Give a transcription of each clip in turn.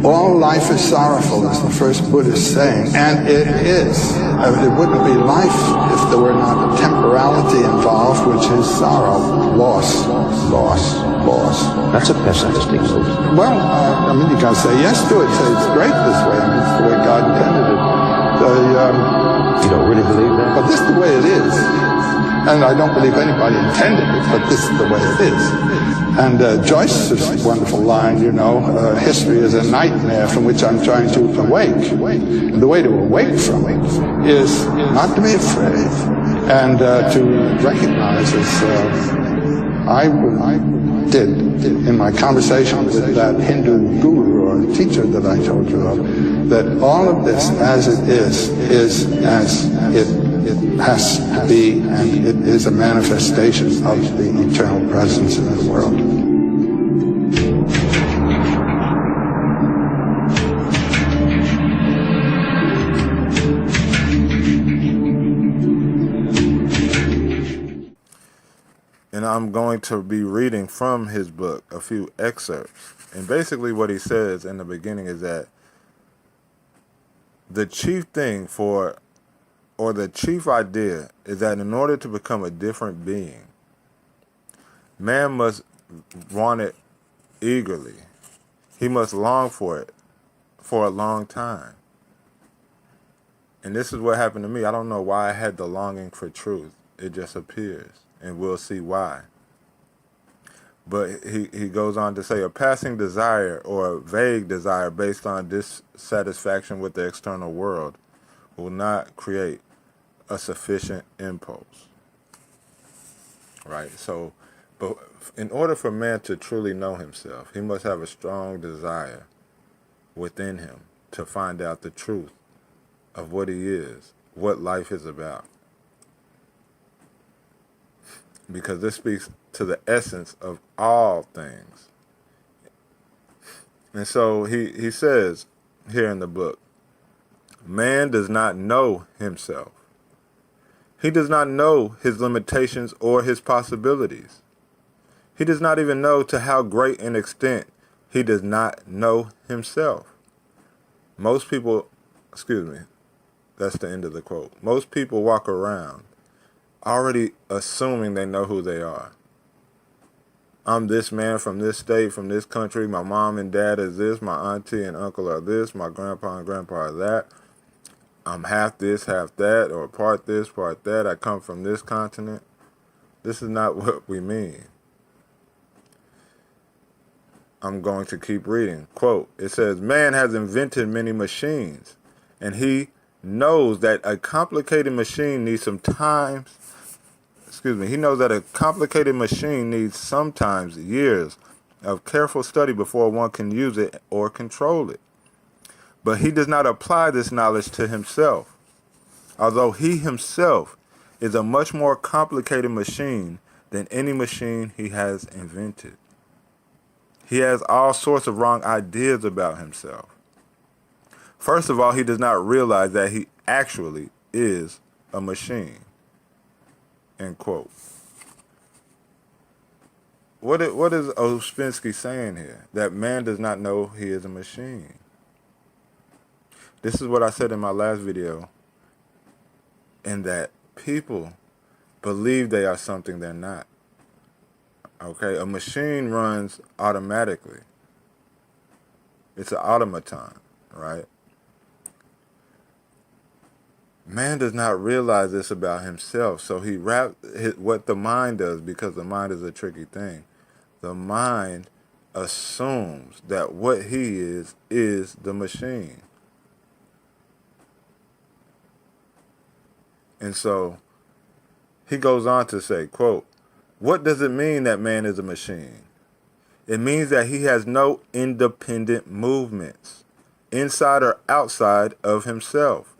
All life is sorrowful, is the first Buddhist saying, and it is. It wouldn't be life if there were not a temporality involved, which is sorrow, loss, loss, loss. That's a pessimistic move. Well, I mean, you can say yes to it, say it's great this way. I mean, it's the way God intended it. You don't really believe that? But this is the way it is. And I don't believe anybody intended it, but this is the way it is. And Joyce's wonderful line, you know, history is a nightmare from which I'm trying to awake. And the way to awake from it is not to be afraid and to recognize, as I did in my conversation with that Hindu guru or teacher that I told you of, that all of this as it is as it has to be, and it is a manifestation of the eternal presence in the world. And I'm going to be reading from his book a few excerpts. And basically what he says in the beginning is that the chief thing or the chief idea is that in order to become a different being, man must want it eagerly. He must long for it for a long time. And this is what happened to me. I don't know why I had the longing for truth. It just appears, and we'll see why. But he goes on to say, a passing desire or a vague desire based on dissatisfaction with the external world will not create a sufficient impulse. Right? So, but in order for man to truly know himself, he must have a strong desire within him to find out the truth of what he is, what life is about. Because this speaks to the essence of all things. And so he says here in the book, man does not know himself. He does not know his limitations or his possibilities. He does not even know to how great an extent he does not know himself. Most people, that's the end of the quote. Most people walk around already assuming they know who they are. I'm this man from this state, from this country. My mom and dad is this. My auntie and uncle are this. My grandpa and grandpa are that. I'm half this, half that, or part this, part that. I come from this continent. This is not what we mean. I'm going to keep reading. Quote, it says, man has invented many machines, and he knows that a complicated machine needs sometimes years of careful study before one can use it or control it. But he does not apply this knowledge to himself, although he himself is a much more complicated machine than any machine he has invented. He has all sorts of wrong ideas about himself. First of all, he does not realize that he actually is a machine. End quote. What is Ouspensky saying here? That man does not know he is a machine. This is what I said in my last video, in that people believe they are something they're not. Okay, a machine runs automatically. It's an automaton, right? Man does not realize this about himself, so he what the mind does, because the mind is a tricky thing. The mind assumes that what he is the machine. And so he goes on to say, quote, what does it mean that man is a machine? It means that he has no independent movements, inside or outside of himself.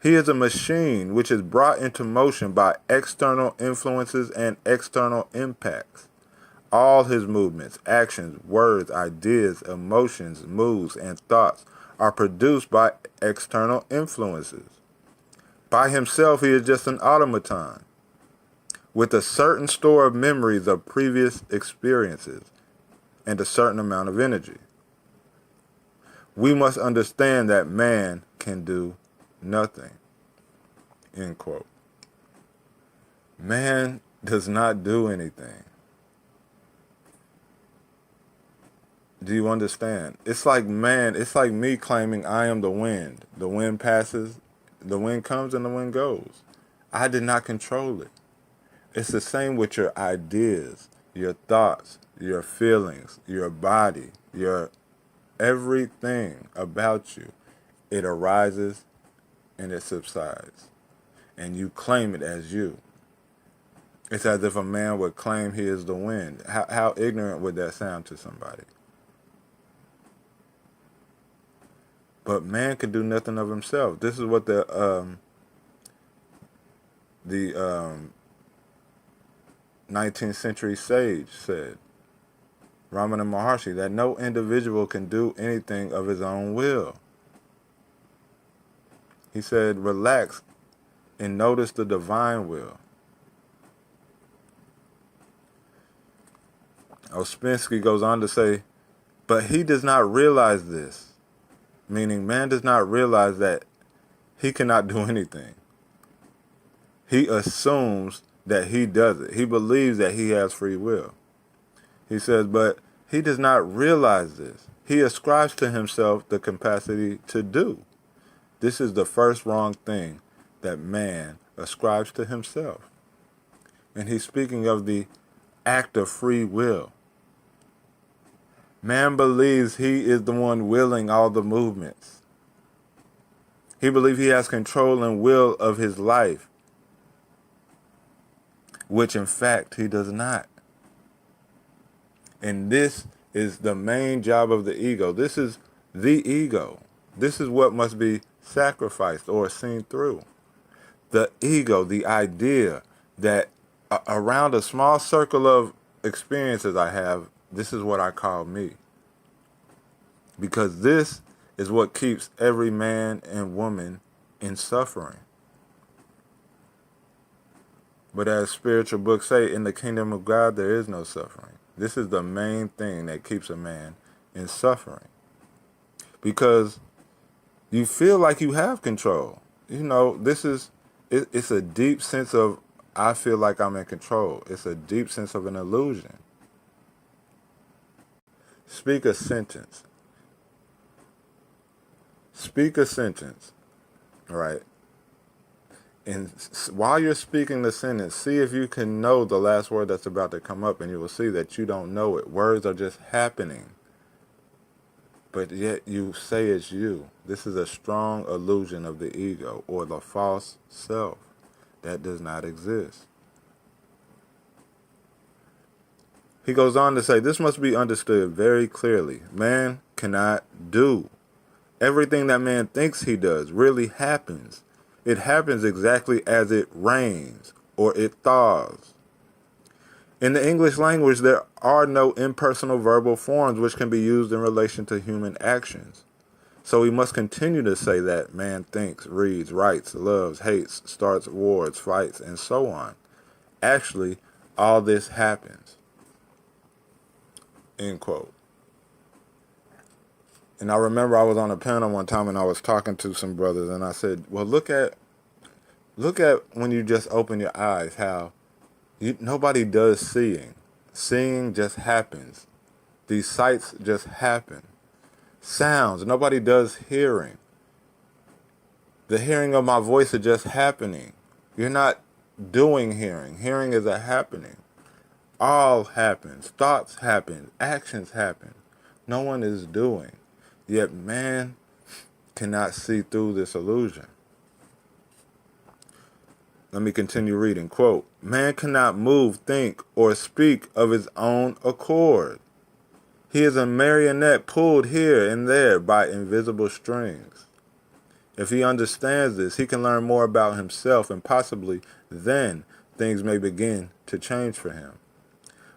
He is a machine which is brought into motion by external influences and external impacts. All his movements, actions, words, ideas, emotions, moods, and thoughts are produced by external influences. By himself, he is just an automaton with a certain store of memories of previous experiences and a certain amount of energy. we must understand that man can do nothing. End quote. Man does not do anything. Do you understand? It's like me claiming I am the wind. The wind passes, the wind comes and the wind goes. I did not control it. It's the same with your ideas, your thoughts, your feelings, your body, your everything about you. It arises and it subsides. And you claim it as you. It's as if a man would claim he is the wind. How ignorant would that sound to somebody? But man can do nothing of himself. This is what the 19th century sage said, Ramana Maharshi, that no individual can do anything of his own will. He said, relax and notice the divine will. Ouspensky goes on to say, but he does not realize this, meaning man does not realize that he cannot do anything. He assumes that he does it. He believes that he has free will. He says, but he does not realize this. He ascribes to himself the capacity to do. This is the first wrong thing that man ascribes to himself. And he's speaking of the act of free will. Man believes he is the one willing all the movements. He believes he has control and will of his life, which in fact he does not. And this is the main job of the ego. This is the ego. This is what must be sacrificed or seen through. The ego, the idea that around a small circle of experiences I have, this is what I call me. Because this is what keeps every man and woman in suffering. But as spiritual books say, in the kingdom of God, there is no suffering. This is the main thing that keeps a man in suffering. Because you feel like you have control. You know, it's a deep sense of, I feel like I'm in control. It's a deep sense of an illusion. Speak a sentence. Speak a sentence, right? And while you're speaking the sentence, see if you can know the last word that's about to come up, and you will see that you don't know it. Words are just happening, but yet you say it's you. This is a strong illusion of the ego or the false self that does not exist. He goes on to say, this must be understood very clearly. Man cannot do. Everything that man thinks he does really happens. It happens exactly as it rains or it thaws. In the English language, there are no impersonal verbal forms which can be used in relation to human actions. So we must continue to say that man thinks, reads, writes, loves, hates, starts wars, fights, and so on. Actually, all this happens. End quote. And I remember I was on a panel one time and I was talking to some brothers and I said, well, look at when you just open your eyes, how nobody does seeing. Seeing just happens. These sights just happen. Sounds, nobody does hearing. The hearing of my voice is just happening. You're not doing hearing. Hearing is a happening. All happens. Thoughts happen. Actions happen. No one is doing. Yet man cannot see through this illusion. Let me continue reading. Quote, man cannot move, think, or speak of his own accord. He is a marionette pulled here and there by invisible strings. If he understands this, he can learn more about himself, and possibly then things may begin to change for him.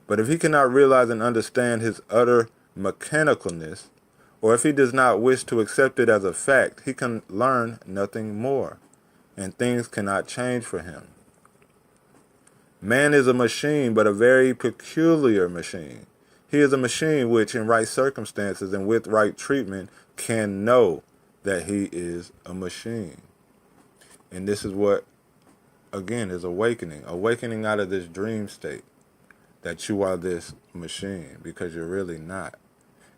But if he cannot realize and understand his utter mechanicalness, or if he does not wish to accept it as a fact, he can learn nothing more, and things cannot change for him. Man is a machine, but a very peculiar machine. He is a machine which, in right circumstances and with right treatment, can know that he is a machine. And this is what, again, is awakening. Awakening out of this dream state that you are this machine, because you're really not.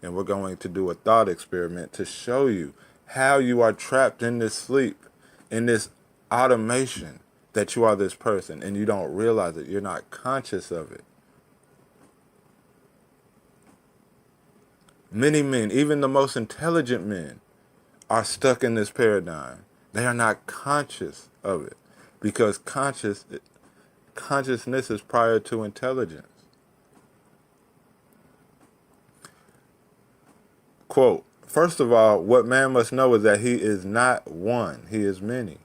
And we're going to do a thought experiment to show you how you are trapped in this sleep, in this automation, that you are this person and you don't realize it. You're not conscious of it. Many men, even the most intelligent men, are stuck in this paradigm. They are not conscious of it, because consciousness is prior to intelligence. Quote, first of all, what man must know is that he is not one, he is many.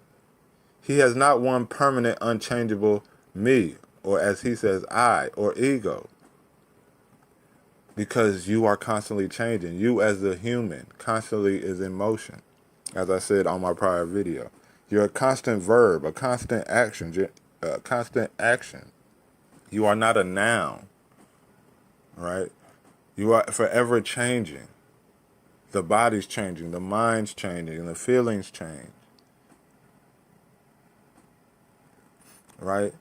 He has not one permanent, unchangeable me, or as he says, I, or ego. Because you are constantly changing. You as the human constantly is in motion. As I said on my prior video, you're a constant verb, a constant action, You are not a noun, right? You are forever changing. The body's changing, the mind's changing, and the feelings change, right?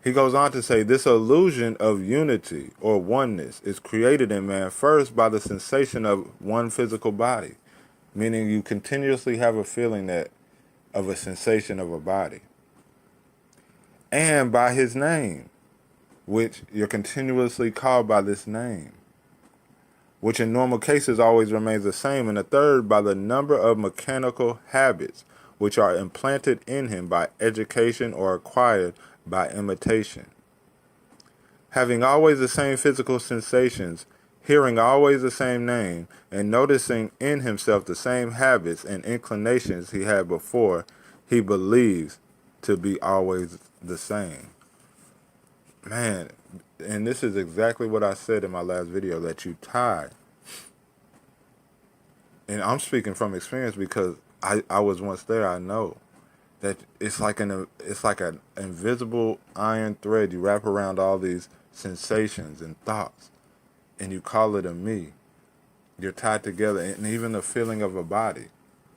He goes on to say, this illusion of unity or oneness is created in man first by the sensation of one physical body, meaning you continuously have a feeling of a sensation of a body, and by his name, which you're continuously called by this name, which in normal cases always remains the same, and the third by the number of mechanical habits which are implanted in him by education or acquired by imitation. Having always the same physical sensations, hearing always the same name, and noticing in himself the same habits and inclinations he had before, he believes to be always the same. Man, and this is exactly what I said in my last video, that you tie. And I'm speaking from experience because I was once there. I know that it's like an invisible iron thread you wrap around all these sensations and thoughts, and you call it a me. You're tied together, and even the feeling of a body.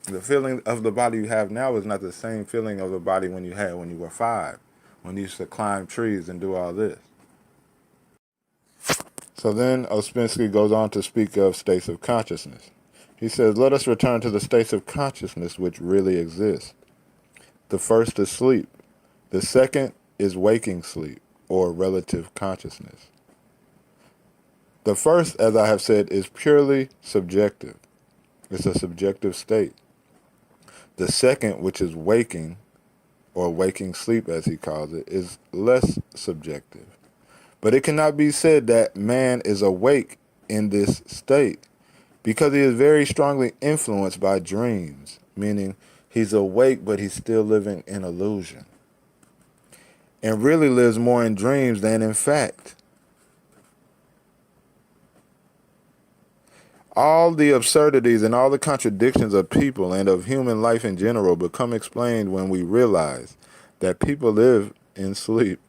The feeling of the body you have now is not the same feeling of the body when you had when you were 5, when you used to climb trees and do all this. So then Ouspensky goes on to speak of states of consciousness. He says, let us return to the states of consciousness which really exist. The first is sleep. The second is waking sleep, or relative consciousness. The first, as I have said, is purely subjective. It's a subjective state. The second, which is waking, or waking sleep as he calls it, is less subjective. But it cannot be said that man is awake in this state, because he is very strongly influenced by dreams, meaning he's awake but he's still living in illusion, and really lives more in dreams than in fact. All the absurdities and all the contradictions of people and of human life in general become explained when we realize that people live in sleep,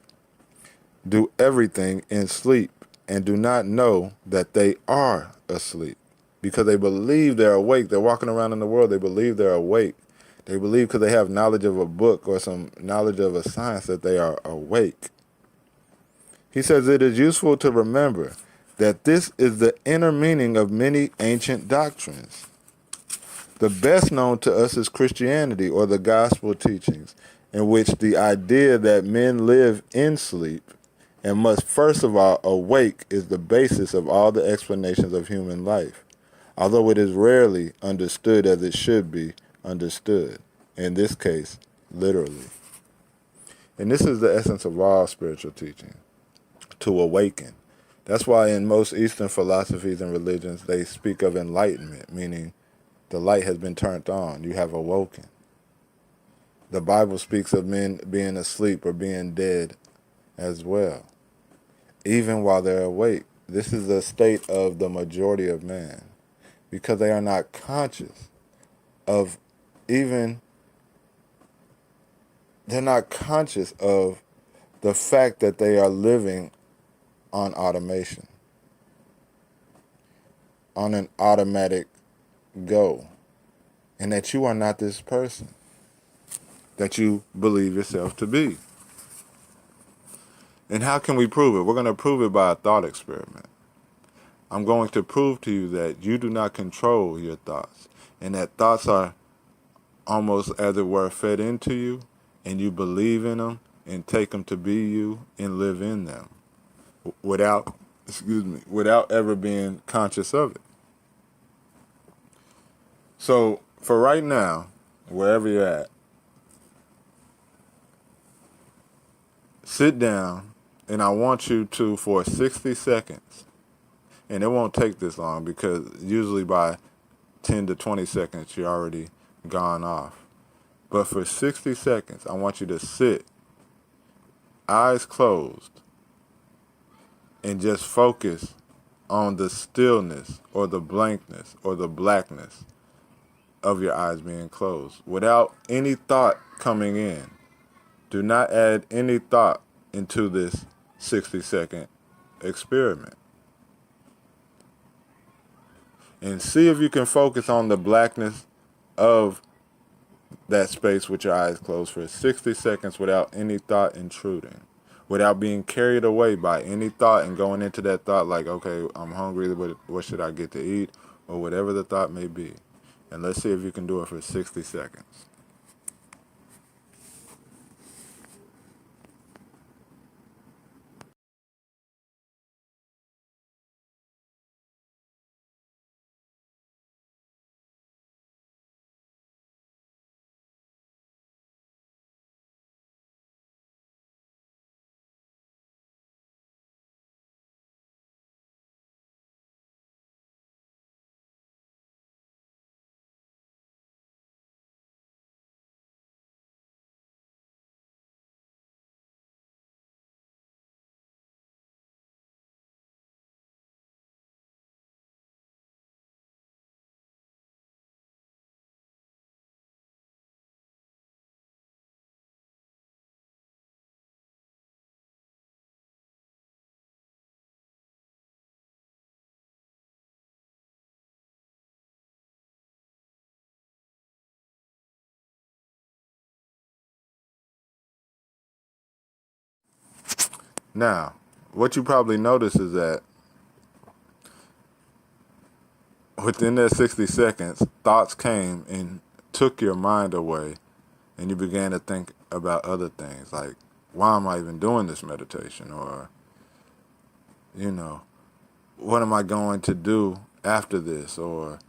do everything in sleep, and do not know that they are asleep, because they believe they're awake. They're walking around in the world, they believe they're awake. They believe because they have knowledge of a book or some knowledge of a science that they are awake. He says it is useful to remember that this is the inner meaning of many ancient doctrines. The best known to us is Christianity, or the gospel teachings, in which the idea that men live in sleep and must first of all awake is the basis of all the explanations of human life, although it is rarely understood as it should be understood, in this case, literally. And this is the essence of all spiritual teaching, to awaken. That's why in most Eastern philosophies and religions, they speak of enlightenment, meaning the light has been turned on, you have awoken. The Bible speaks of men being asleep or being dead as well, even while they're awake. This is the state of the majority of man, because they are not conscious of they're not conscious of the fact that they are living on automation. on an automatic go, and that you are not this person that you believe yourself to be. And how can we prove it? We're going to prove it by a thought experiment. I'm going to prove to you that you do not control your thoughts, and that thoughts are almost as it were fed into you, and you believe in them and take them to be you and live in them without ever being conscious of it. So for right now, wherever you're at, sit down, and I want you to, for 60 seconds, and it won't take this long because usually by 10 to 20 seconds you're already gone off. But for 60 seconds, I want you to sit, eyes closed, and just focus on the stillness or the blankness or the blackness of your eyes being closed without any thought coming in. Do not add any thought into this 60-second experiment. And see if you can focus on the blackness of that space with your eyes closed for 60 seconds without any thought intruding, without being carried away by any thought and going into that thought like, okay, I'm hungry, but what should I get to eat? Or whatever the thought may be. And let's see if you can do it for 60 seconds. Now, what you probably notice is that within that 60 seconds, thoughts came and took your mind away, and you began to think about other things, like, why am I even doing this meditation? Or, what am I going to do after this? Or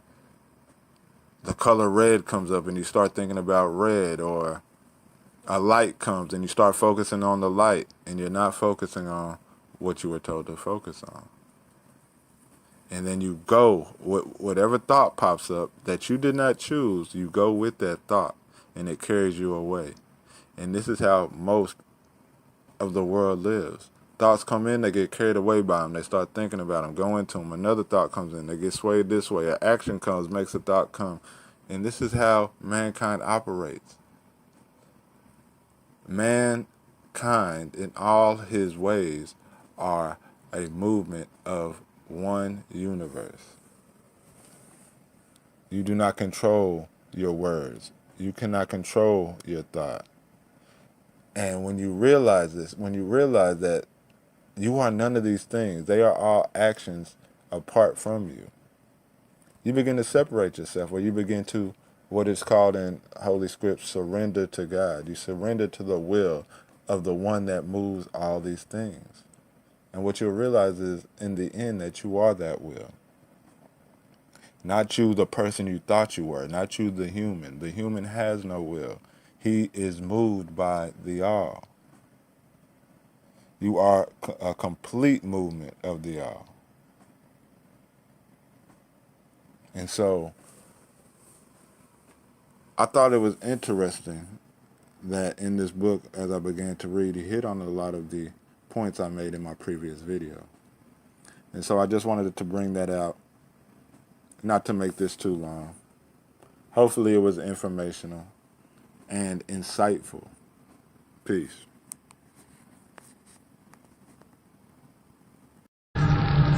the color red comes up and you start thinking about red, or a light comes and you start focusing on the light and you're not focusing on what you were told to focus on. And then you go, whatever thought pops up that you did not choose, you go with that thought and it carries you away. And this is how most of the world lives. Thoughts come in, they get carried away by them. They start thinking about them, go into them. Another thought comes in, they get swayed this way. An action comes, makes a thought come. And this is how mankind operates. Mankind in all his ways are a movement of one universe. You do not control your words. You cannot control your thought. And when you realize this, when you realize that you are none of these things, they are all actions apart from you, you begin to separate yourself, or you begin to, what is called in Holy Script, surrender to God. You surrender to the will of the one that moves all these things. And what you'll realize is, in the end, that you are that will. Not you, the person you thought you were. Not you, the human. The human has no will. He is moved by the all. You are a complete movement of the all. And so, I thought it was interesting that in this book, as I began to read, he hit on a lot of the points I made in my previous video. And so I just wanted to bring that out, not to make this too long. Hopefully it was informational and insightful. Peace.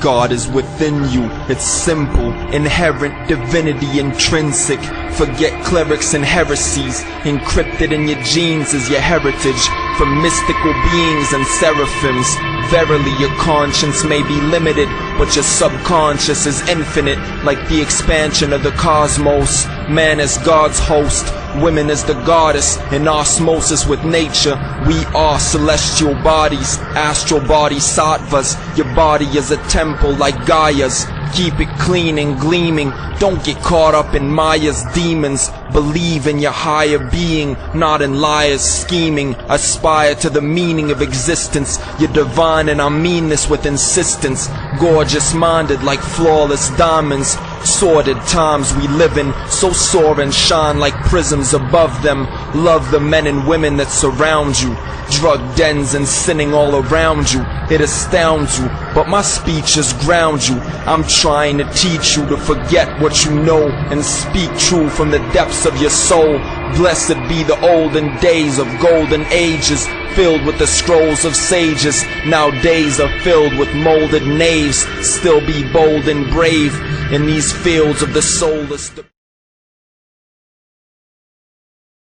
God is within you. It's simple, inherent, divinity intrinsic. Forget clerics and heresies. Encrypted in your genes is your heritage from mystical beings and seraphims. Verily your conscience may be limited, but your subconscious is infinite, like the expansion of the cosmos. Man is God's host, women is the goddess, in osmosis with nature. We are celestial bodies, astral bodhisattvas. Your body is a temple like Gaia's. Keep it clean and gleaming. Don't get caught up in Maya's demons. Believe in your higher being, not in liars scheming. Aspire to the meaning of existence. You're divine and I mean this with insistence. Gorgeous minded like flawless diamonds. Sordid times we live in, so soar and shine like prisms above them. Love the men and women that surround you. Drug dens and sinning all around you. It astounds you, but my speeches ground you. I'm trying to teach you to forget what you know and speak true from the depths of your soul. Blessed be the olden days of golden ages, filled with the scrolls of sages. Nowadays are filled with molded knaves. Still be bold and brave in these fields of the soulless.